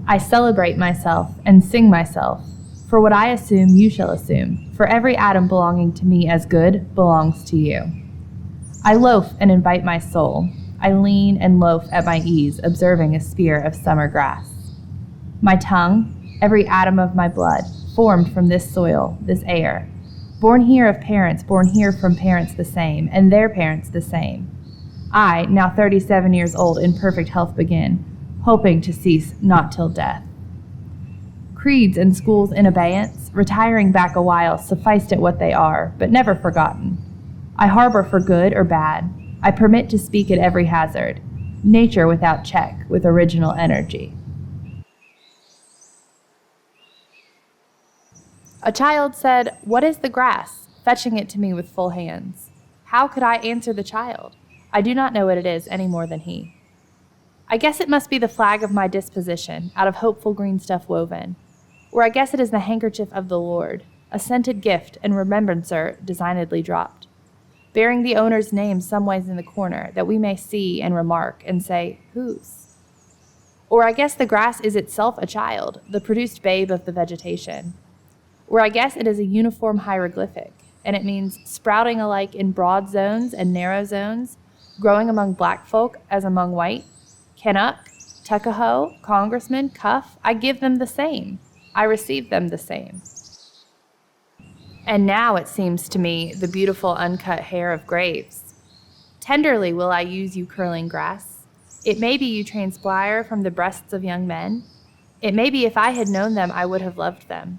I celebrate myself and sing myself. For what I assume, you shall assume. For every atom belonging to me as good belongs to you. I loaf and invite my soul. I lean and loaf at my ease, observing a sphere of summer grass. My tongue, every atom of my blood, formed from this soil, this air, born here of parents, born here from parents the same, and their parents the same. I, now 37 years old, in perfect health begin, hoping to cease not till death. Creeds and schools in abeyance, retiring back a while, sufficed at what they are, but never forgotten. I harbor for good or bad. I permit to speak at every hazard. Nature without check, with original energy. A child said, "What is the grass?" fetching it to me with full hands. How could I answer the child? I do not know what it is any more than he. I guess it must be the flag of my disposition, out of hopeful green stuff woven. Or I guess it is the handkerchief of the Lord, a scented gift and remembrancer designedly dropped, bearing the owner's name some ways in the corner, that we may see and remark and say, whose? Or I guess the grass is itself a child, the produced babe of the vegetation. Or I guess it is a uniform hieroglyphic, and it means sprouting alike in broad zones and narrow zones, growing among black folk as among white. Canuck, Tuckahoe, Congressman, Cuff, I give them the same. I receive them the same. And now it seems to me the beautiful uncut hair of graves. Tenderly will I use you curling grass. It may be you transpire from the breasts of young men. It may be if I had known them I would have loved them.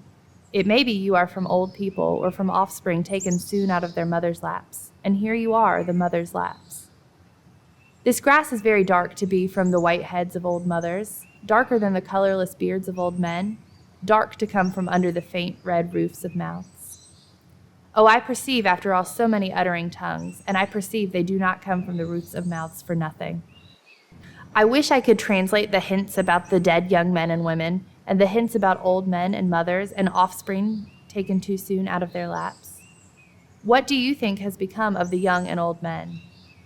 It may be you are from old people or from offspring taken soon out of their mother's laps, and here you are, the mother's laps. This grass is very dark to be from the white heads of old mothers, darker than the colorless beards of old men, dark to come from under the faint red roofs of mouths. Oh, I perceive after all so many uttering tongues, and I perceive they do not come from the roofs of mouths for nothing. I wish I could translate the hints about the dead young men and women, and the hints about old men and mothers and offspring taken too soon out of their laps. What do you think has become of the young and old men?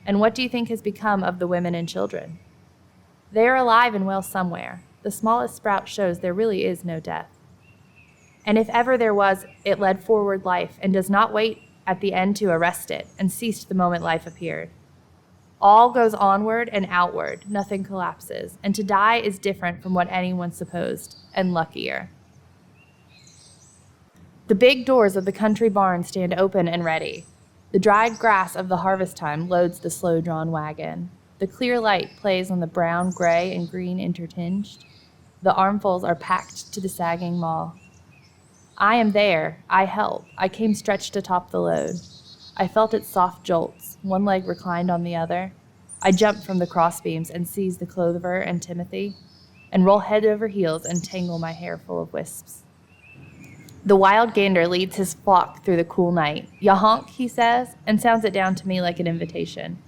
And what do you think has become of the women and children? They are alive and well somewhere. The smallest sprout shows there really is no death. And if ever there was, it led forward life and does not wait at the end to arrest it and ceased the moment life appeared. All goes onward and outward, nothing collapses, and to die is different from what anyone supposed, and luckier. The big doors of the country barn stand open and ready. The dried grass of the harvest time loads the slow-drawn wagon. The clear light plays on the brown, gray, and green intertinged. The armfuls are packed to the sagging maw. I am there. I help. I came stretched atop the load. I felt its soft jolts, one leg reclined on the other. I jump from the crossbeams and seize the clover and timothy, and roll head over heels and tangle my hair full of wisps. The wild gander leads his flock through the cool night. "Ya honk," he says, and sounds it down to me like an invitation.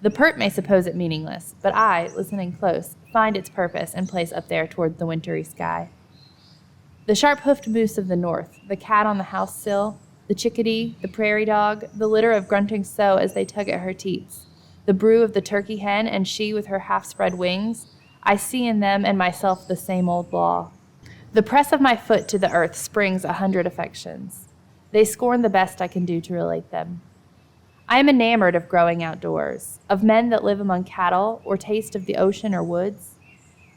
The pert may suppose it meaningless, but I, listening close, find its purpose and place up there toward the wintry sky. The sharp-hoofed moose of the north, the cat on the house sill, the chickadee, the prairie dog, the litter of grunting sow as they tug at her teats, the brew of the turkey hen and she with her half-spread wings, I see in them and myself the same old law. The press of my foot to the earth springs 100 affections. They scorn the best I can do to relate them. I am enamored of growing outdoors, of men that live among cattle or taste of the ocean or woods,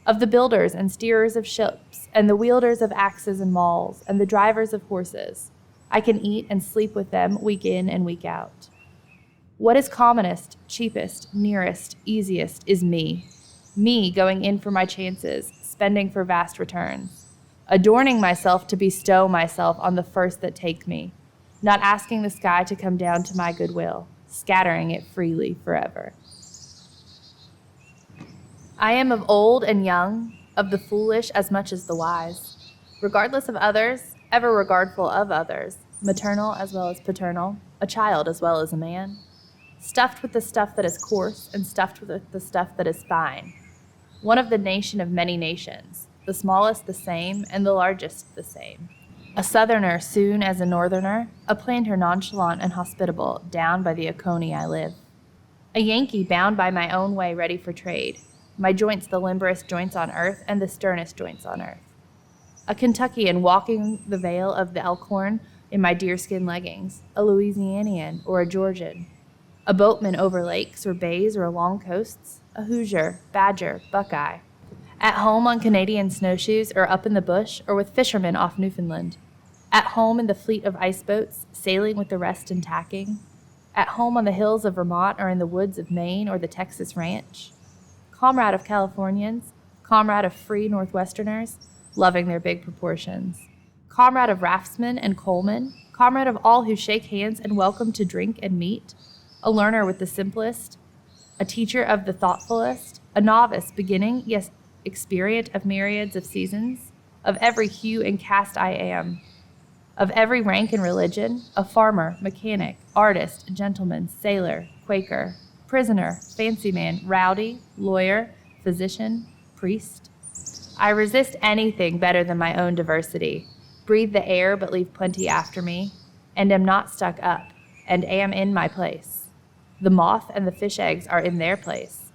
of the builders and steerers of ships and the wielders of axes and mauls and the drivers of horses. I can eat and sleep with them week in and week out. What is commonest, cheapest, nearest, easiest is me. Me going in for my chances, spending for vast returns, adorning myself to bestow myself on the first that take me, not asking the sky to come down to my goodwill, scattering it freely forever. I am of old and young, of the foolish as much as the wise, regardless of others, ever regardful of others, maternal as well as paternal, a child as well as a man, stuffed with the stuff that is coarse and stuffed with the stuff that is fine, one of the nation of many nations, the smallest the same and the largest the same, a southerner soon as a northerner, a planter nonchalant and hospitable, down by the Oconee I live, a Yankee bound by my own way ready for trade, my joints the limberest joints on earth and the sternest joints on earth. A Kentuckian walking the vale of the Elkhorn in my deerskin leggings, a Louisianian or a Georgian, a boatman over lakes or bays or along coasts, a Hoosier, Badger, Buckeye, at home on Canadian snowshoes or up in the bush or with fishermen off Newfoundland, at home in the fleet of ice boats, sailing with the rest and tacking, at home on the hills of Vermont or in the woods of Maine or the Texas ranch, comrade of Californians, comrade of free Northwesterners, loving their big proportions, comrade of raftsmen and coalmen, comrade of all who shake hands and welcome to drink and meet, a learner with the simplest, a teacher of the thoughtfulest, a novice beginning, yes, experient of myriads of seasons, of every hue and caste I am, of every rank and religion, a farmer, mechanic, artist, gentleman, sailor, Quaker, prisoner, fancy man, rowdy, lawyer, physician, priest. I resist anything better than my own diversity, breathe the air but leave plenty after me, and am not stuck up, and am in my place. The moth and the fish eggs are in their place.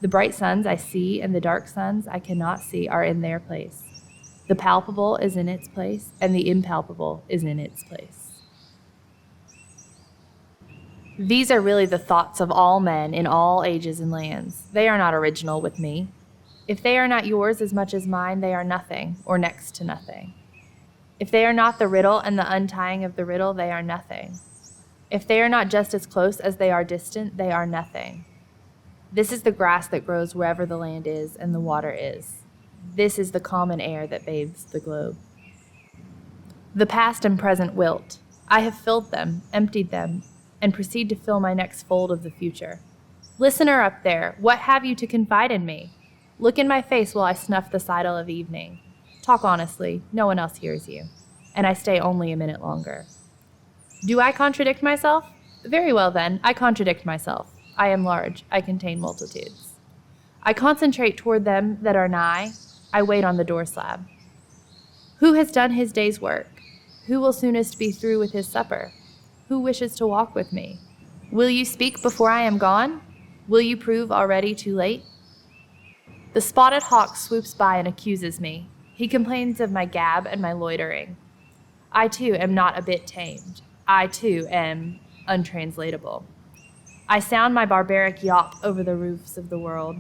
The bright suns I see and the dark suns I cannot see are in their place. The palpable is in its place, and the impalpable is in its place. These are really the thoughts of all men in all ages and lands. They are not original with me. If they are not yours as much as mine, they are nothing, or next to nothing. If they are not the riddle and the untying of the riddle, they are nothing. If they are not just as close as they are distant, they are nothing. This is the grass that grows wherever the land is and the water is. This is the common air that bathes the globe. The past and present wilt. I have filled them, emptied them, and proceed to fill my next fold of the future. Listener up there, what have you to confide in me? Look in my face while I snuff the sidle of evening. Talk honestly, no one else hears you, and I stay only a minute longer. Do I contradict myself? Very well then, I contradict myself. I am large, I contain multitudes. I concentrate toward them that are nigh, I wait on the door slab. Who has done his day's work? Who will soonest be through with his supper? Who wishes to walk with me? Will you speak before I am gone? Will you prove already too late? The spotted hawk swoops by and accuses me. He complains of my gab and my loitering. I too am not a bit tamed. I too am untranslatable. I sound my barbaric yawp over the roofs of the world.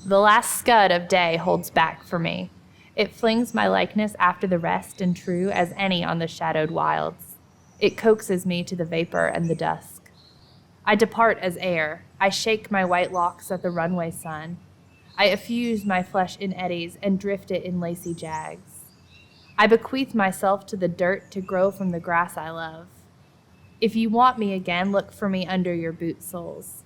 The last scud of day holds back for me. It flings my likeness after the rest and true as any on the shadowed wilds. It coaxes me to the vapor and the dusk. I depart as air. I shake my white locks at the runway sun. I effuse my flesh in eddies and drift it in lacy jags. I bequeath myself to the dirt to grow from the grass I love. If you want me again, look for me under your boot soles.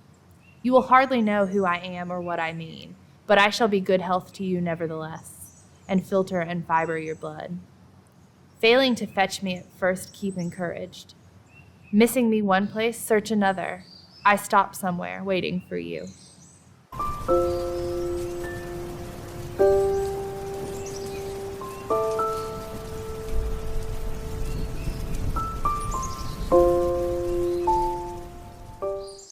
You will hardly know who I am or what I mean, but I shall be good health to you nevertheless, and filter and fiber your blood. Failing to fetch me at first, keep encouraged. Missing me one place, search another. I stop somewhere, waiting for you.